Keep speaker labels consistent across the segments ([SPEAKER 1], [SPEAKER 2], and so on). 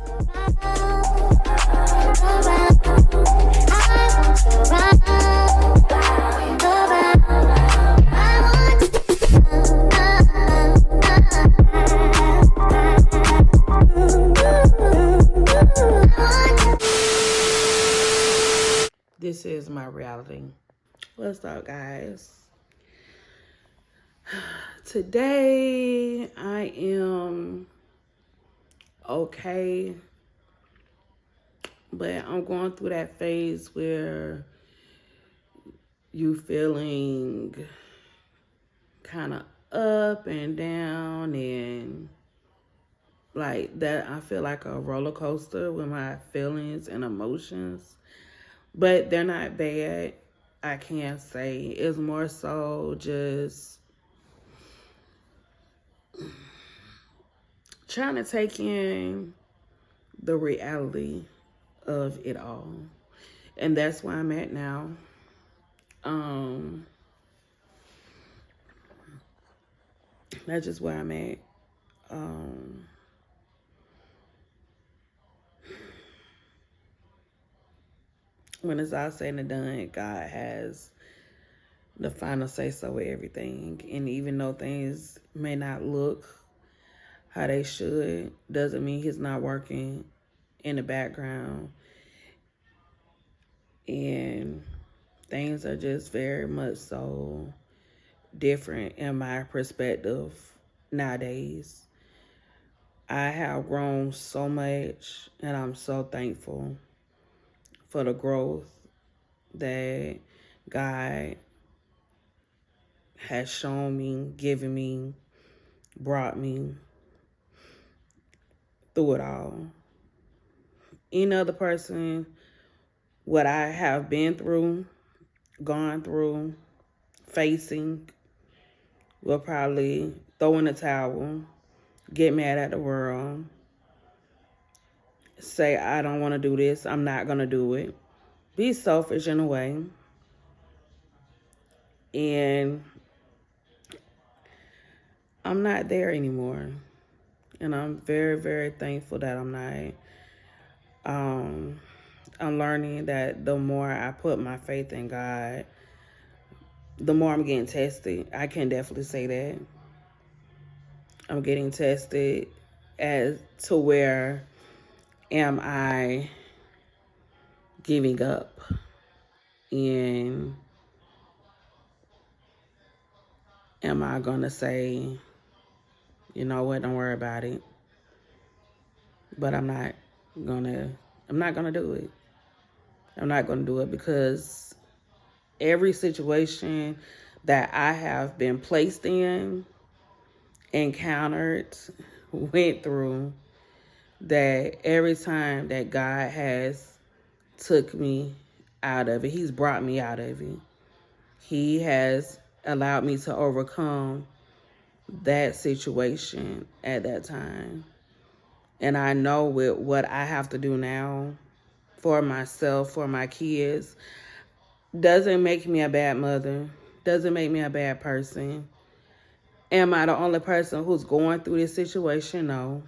[SPEAKER 1] This is my reality. What's up, guys? Today I am okay, but I'm going through that phase where you feeling kind of up and down and like that. I feel like a roller coaster with my feelings and emotions, but they're not bad. I can't say. It's more so just trying to take in the reality of it all. And that's where I'm at now. That's just where I'm at. When it's all said and done, God has the final say so with everything. And even though things may not look how they should, doesn't mean he's not working in the background. And things are just very much so different in my perspective nowadays. I have grown so much, and I'm so thankful for the growth that God has shown me, given me, brought me through it all. Any other person, what I have been through, gone through, facing, will probably throw in the towel, get mad at the world, say, I don't want to do this, I'm not going to do it, be selfish in a way. And I'm not there anymore. And I'm very, very thankful that I'm not. I'm learning that the more I put my faith in God, the more I'm getting tested. I can definitely say that. I'm getting tested as to where am I giving up? And am I going to say, you know what, don't worry about it. But I'm not going to do it. I'm not going to do it because every situation that I have been placed in, encountered, went through, that every time that God has took me out of it, he's brought me out of it. He has allowed me to overcome that situation at that time. And I know with what I have to do now for myself, for my kids, doesn't make me a bad mother, doesn't make me a bad person. Am I the only person who's going through this situation? No.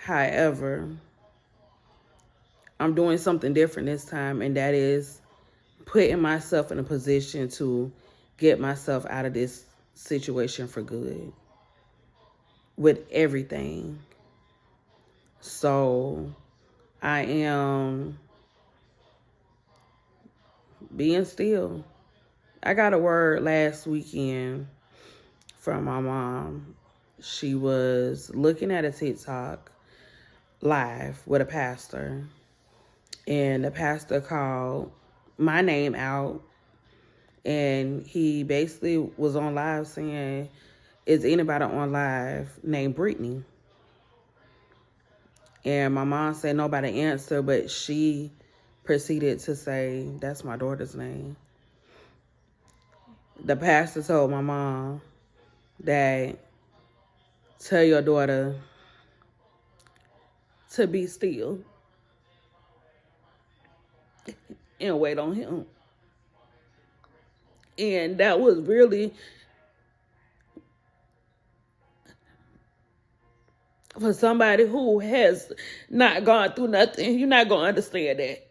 [SPEAKER 1] However, I'm doing something different this time, and that is putting myself in a position to get myself out of this situation for good with everything. So I am being still. I got a word last weekend from my mom. She was looking at a TikTok live with a pastor, and the pastor called my name out, and he basically was on live saying, is anybody on live named Brittany? And my mom said nobody answered, but she proceeded to say, that's my daughter's name. The pastor told my mom that tell your daughter to be still and wait on him. And that was really For somebody who has not gone through nothing, you're not going to understand that.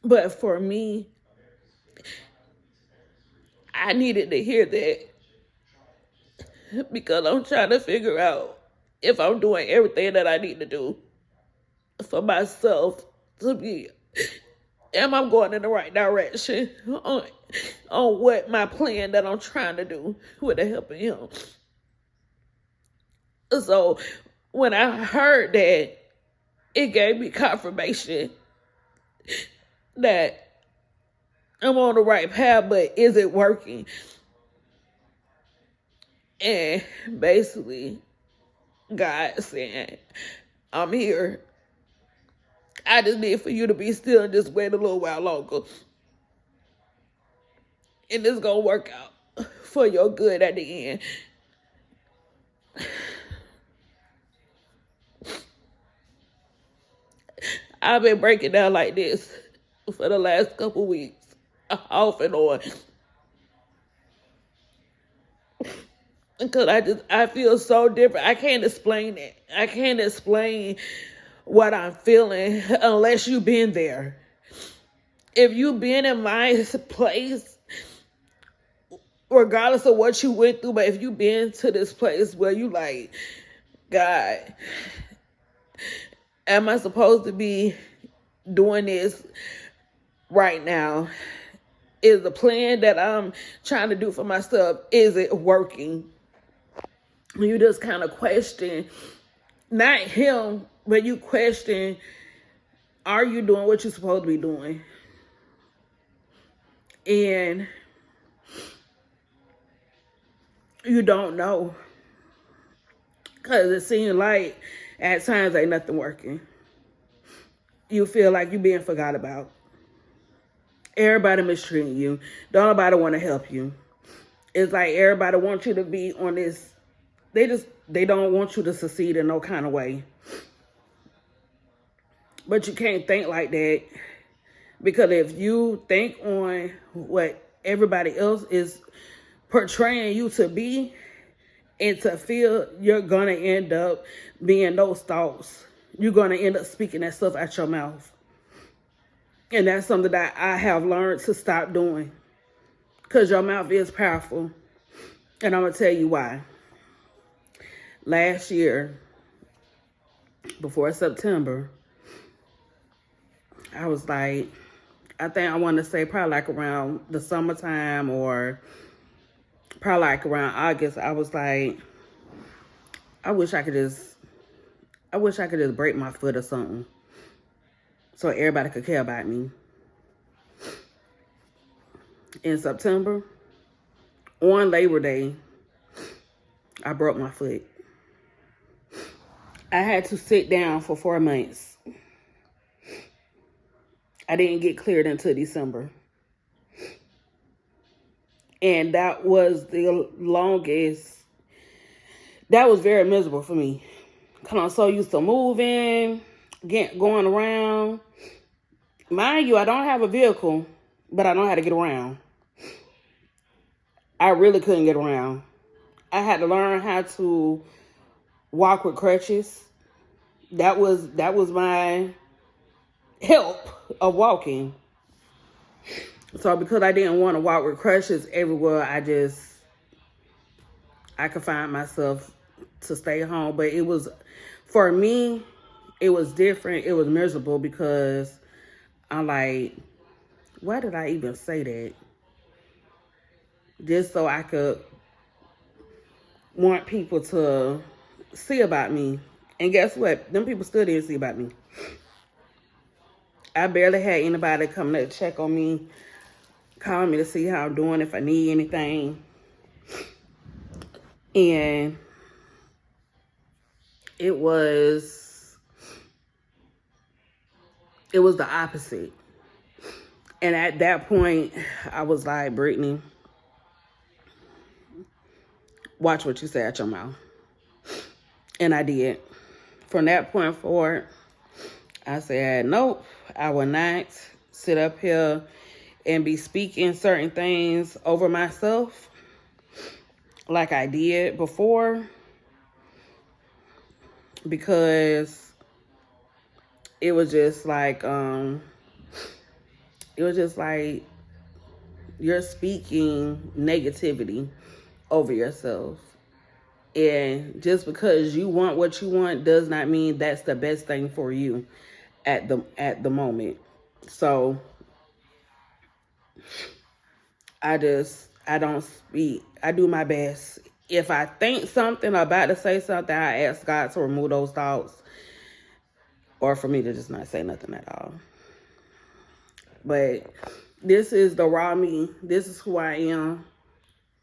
[SPEAKER 1] But for me, I needed to hear that because I'm trying to figure out if I'm doing everything that I need to do for myself to be, am I going in the right direction on what my plan that I'm trying to do with the help of him. So when I heard that, it gave me confirmation that I'm on the right path, but is it working? And basically, God saying, I'm here. I just need for you to be still and just wait a little while longer. And it's going to work out for your good at the end. I've been breaking down like this for the last couple weeks, off and on. Because I feel so different. I can't explain it. I can't explain what I'm feeling unless you've been there. If you've been in my place, regardless of what you went through, but if you've been to this place where you like, God, am I supposed to be doing this right now? Is the plan that I'm trying to do for myself, is it working? You just kind of question, not him, but you question, are you doing what you're supposed to be doing? And you don't know. Because it seems like at times ain't nothing working. You feel like you're being forgot about. Everybody mistreating you. Don't nobody want to help you. It's like everybody wants you to be on this. They don't want you to succeed in no kind of way. But you can't think like that. Because if you think on what everybody else is portraying you to be and to feel, you're going to end up being those thoughts. You're going to end up speaking that stuff out your mouth. And that's something that I have learned to stop doing. Because your mouth is powerful. And I'm going to tell you why. Last year, before September, I was like, I think I want to say probably like around the summertime or probably like around August, I was like, I wish I could just break my foot or something so everybody could care about me. In September, on Labor Day, I broke my foot. I had to sit down for 4 months. I didn't get cleared until December. And that was the longest. That was very miserable for me. Because I'm so used to moving, going around. Mind you, I don't have a vehicle, but I know how to get around. I really couldn't get around. I had to learn how to walk with crutches. That was my help of walking. So because I didn't want to walk with crutches everywhere, I could find myself to stay home. But it was, for me, it was different. It was miserable because I'm like, why did I even say that? Just so I could want people to see about me. And guess what? Them people still didn't see about me. I barely had anybody come to check on me, call me to see how I'm doing, if I need anything. And it was the opposite. And at that point, I was like, Brittany, watch what you say out your mouth. And I did. From that point forward, I said, nope, I will not sit up here and be speaking certain things over myself like I did before. because it was just like it was just like you're speaking negativity over yourself. And just because you want what you want does not mean that's the best thing for you at the moment. So I don't speak. I do my best. If I think something or about to say something, I ask God to remove those thoughts or for me to just not say nothing at all. But this is the raw me. This is who I am.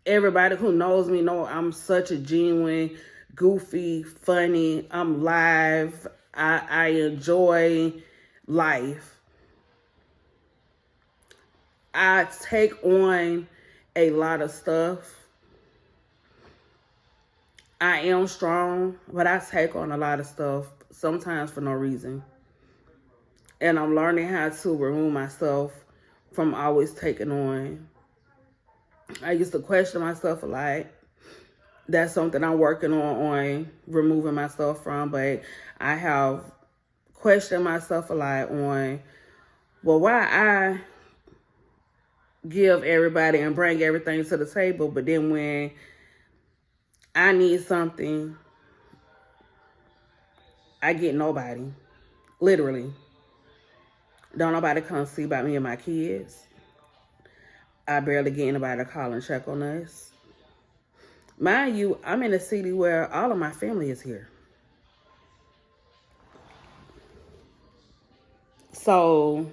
[SPEAKER 1] Everybody who knows me know I'm such a genuine, goofy, funny. I'm live. I enjoy life. I take on a lot of stuff. I am strong, but I take on a lot of stuff, sometimes for no reason. And I'm learning how to remove myself from always taking on. I used to question myself a lot. That's something I'm working on removing myself from, but I have questioned myself a lot on, well, why I give everybody and bring everything to the table, but then when I need something, I get nobody. Literally. Don't nobody come see about me and my kids. I barely get anybody to call and check on us. Mind you, I'm in a city where all of my family is here. So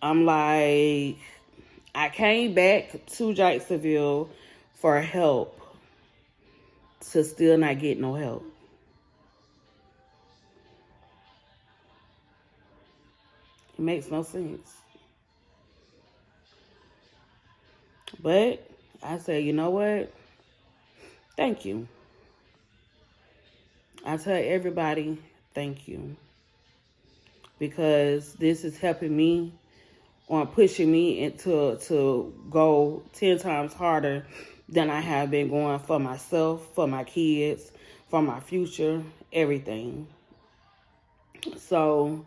[SPEAKER 1] I'm like, I came back to Jacksonville for help to still not get no help. It makes no sense. But I said, you know what? Thank you. I tell everybody thank you because this is helping me on pushing me into to go 10 times harder than I have been going for myself, for my kids, for my future, everything. So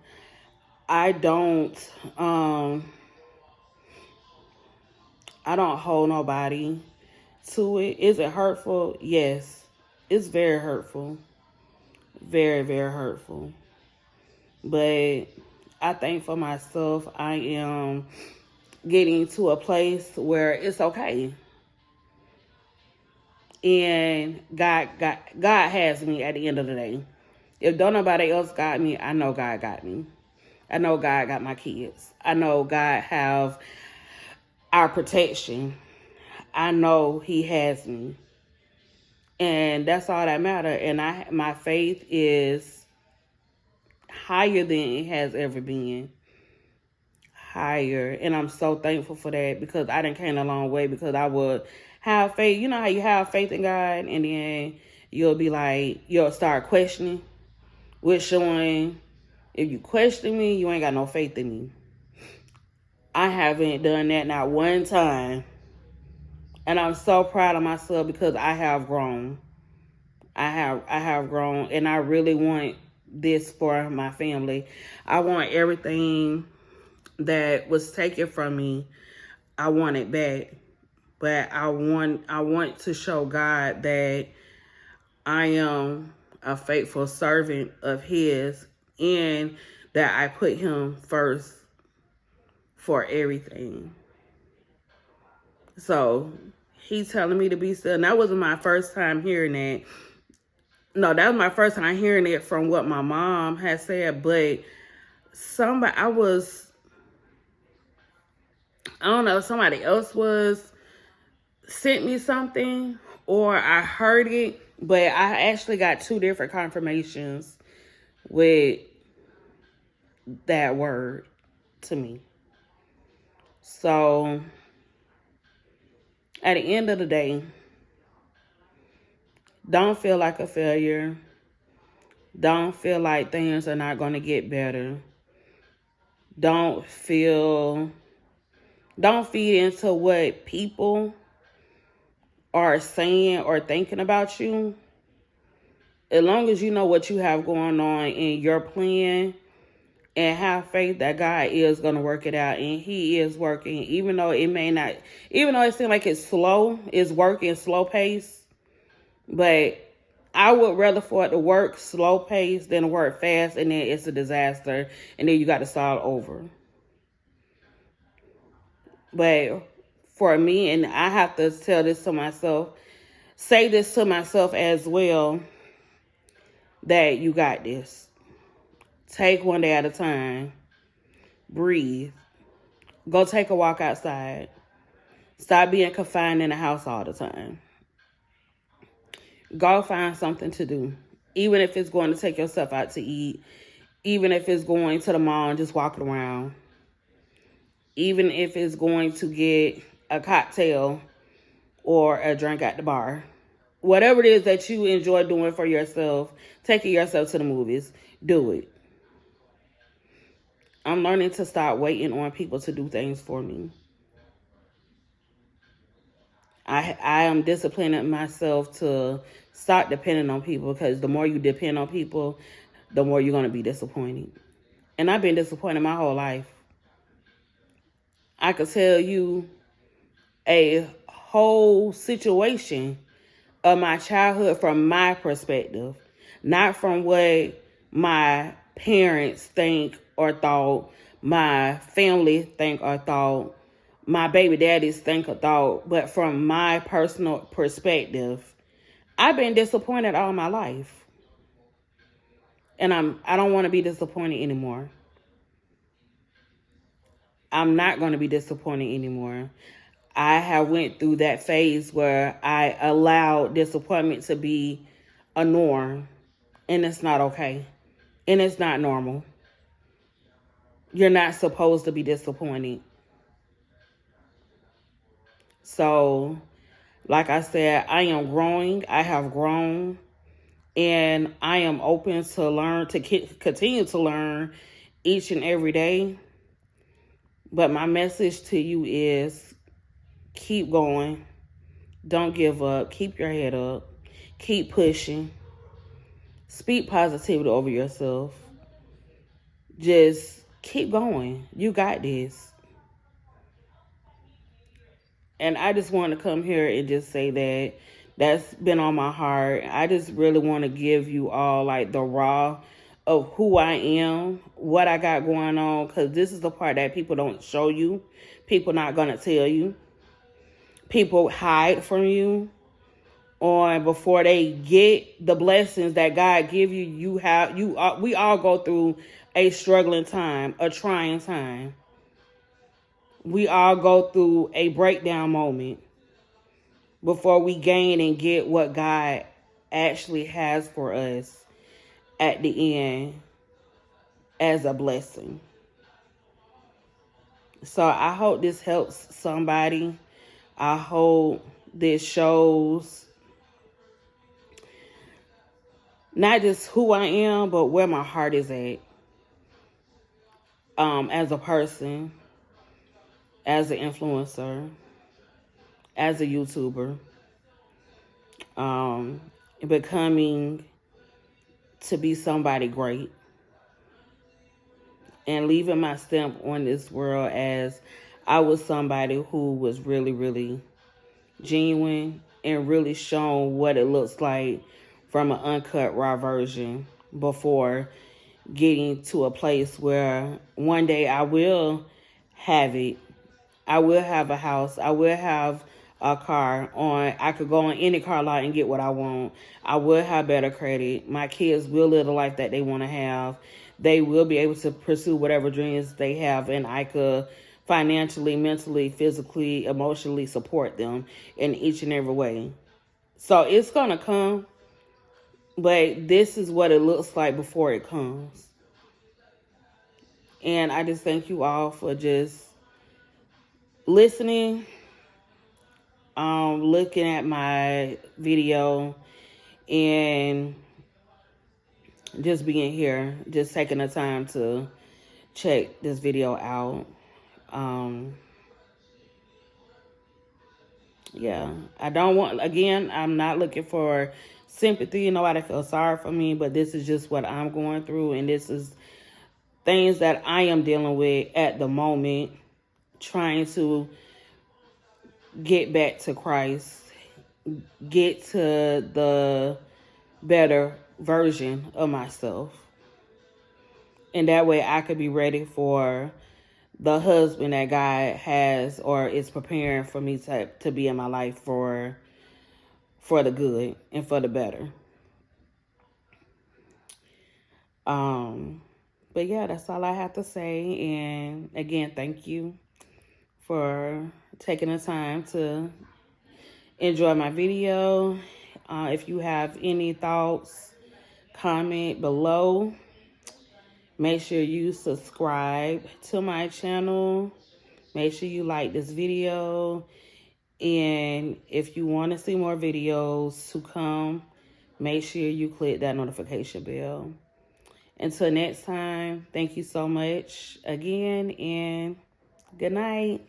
[SPEAKER 1] I don't I don't hold nobody to it. Is it hurtful? Yes. It's very hurtful. Very, very hurtful. But I think for myself, I am getting to a place where it's okay. And God has me at the end of the day. If don't nobody else got me, I know God got me. I know God got my kids. I know God have our protection. I know He has me. And that's all that matter. And my faith is higher than it has ever been. Higher. And I'm so thankful for that because I done came a long way because I would have faith. You know how you have faith in God and then you'll be like, you'll start questioning, which showing if you question me, you ain't got no faith in me. I haven't done that not one time. And I'm so proud of myself because I have grown. I have grown and I really want this for my family. I want everything that was taken from me. I want it back. But I want to show God that I am a faithful servant of His and that I put Him first for everything. So He's telling me to be still. And that wasn't my first time hearing that. No, that was my first time hearing it from what my mom had said. But I don't know, somebody else sent me something or I heard it, but I actually got two different confirmations with that word to me. So at the end of the day, don't feel like a failure. Don't feel like things are not going to get better. Don't feed into what people are saying or thinking about you. As long as you know what you have going on in your plan and have faith that God is going to work it out, and he is working, even though it may not, even though it seems like it's slow, it's working slow pace, but I would rather for it to work slow pace than work fast and then it's a disaster and then you got to start over. But for me, and I have to tell this to myself, say this to myself as well, that you got this. Take one day at a time. Breathe. Go take a walk outside. Stop being confined in the house all the time. Go find something to do. Even if it's going to take yourself out to eat. Even if it's going to the mall and just walking around. Even if it's going to get a cocktail or a drink at the bar. Whatever it is that you enjoy doing for yourself, taking yourself to the movies, do it. I'm learning to stop waiting on people to do things for me. I am disciplining myself to stop depending on people, because the more you depend on people, the more you're going to be disappointed. And I've been disappointed my whole life. I could tell you a whole situation of my childhood from my perspective, not from what my parents think or thought, my family think or thought, my baby daddies think or thought, but from my personal perspective. I've been disappointed all my life. And I don't want to be disappointed anymore. I'm not going to be disappointed anymore. I have went through that phase where I allowed disappointment to be a norm, and it's not okay. And it's not normal. You're not supposed to be disappointed. So, like I said, I am growing. I have grown. And I am open to learn, to continue to learn each and every day. But my message to you is keep going. Don't give up. Keep your head up. Keep pushing. Speak positivity over yourself. Just keep going. You got this. And I just want to come here and just say that that's been on my heart. I just really want to give you all like the raw of who I am, what I got going on, because this is the part that people don't show you. People not going to tell you. People hide from you. Or before they get the blessings that God give you, we all go through a struggling time, a trying time. We all go through a breakdown moment before we gain and get what God actually has for us at the end as a blessing. So I hope this helps somebody. I hope this shows not just who I am, but where my heart is at. As a person, as an influencer, as a YouTuber, becoming to be somebody great, and leaving my stamp on this world as I was somebody who was really, really genuine and really shown what it looks like from an uncut raw version before getting to a place where one day I will have it. I will have a house. I will have a car. I could go on any car lot and get what I want. I will have better credit. My kids will live the life that they want to have. They will be able to pursue whatever dreams they have, and I could financially, mentally, physically, emotionally support them in each and every way. So it's going to come, but this is what it looks like before it comes. And I just thank you all for just listening, looking at my video, and just being here, just taking the time to check this video out. Yeah, I don't want, again, I'm not looking for sympathy. Nobody feels sorry for me, but this is just what I'm going through, and this is things that I am dealing with at the moment, trying to get back to Christ, get to the better version of myself. And that way I could be ready for the husband that God has or is preparing for me to be in my life for the good and for the better. But yeah, that's all I have to say. And again, thank you for taking the time to enjoy my video. If you have any thoughts, comment below. Make sure you subscribe to my channel. Make sure you like this video. And if you want to see more videos to come, make sure you click that notification bell. Until next time, thank you so much again, and good night.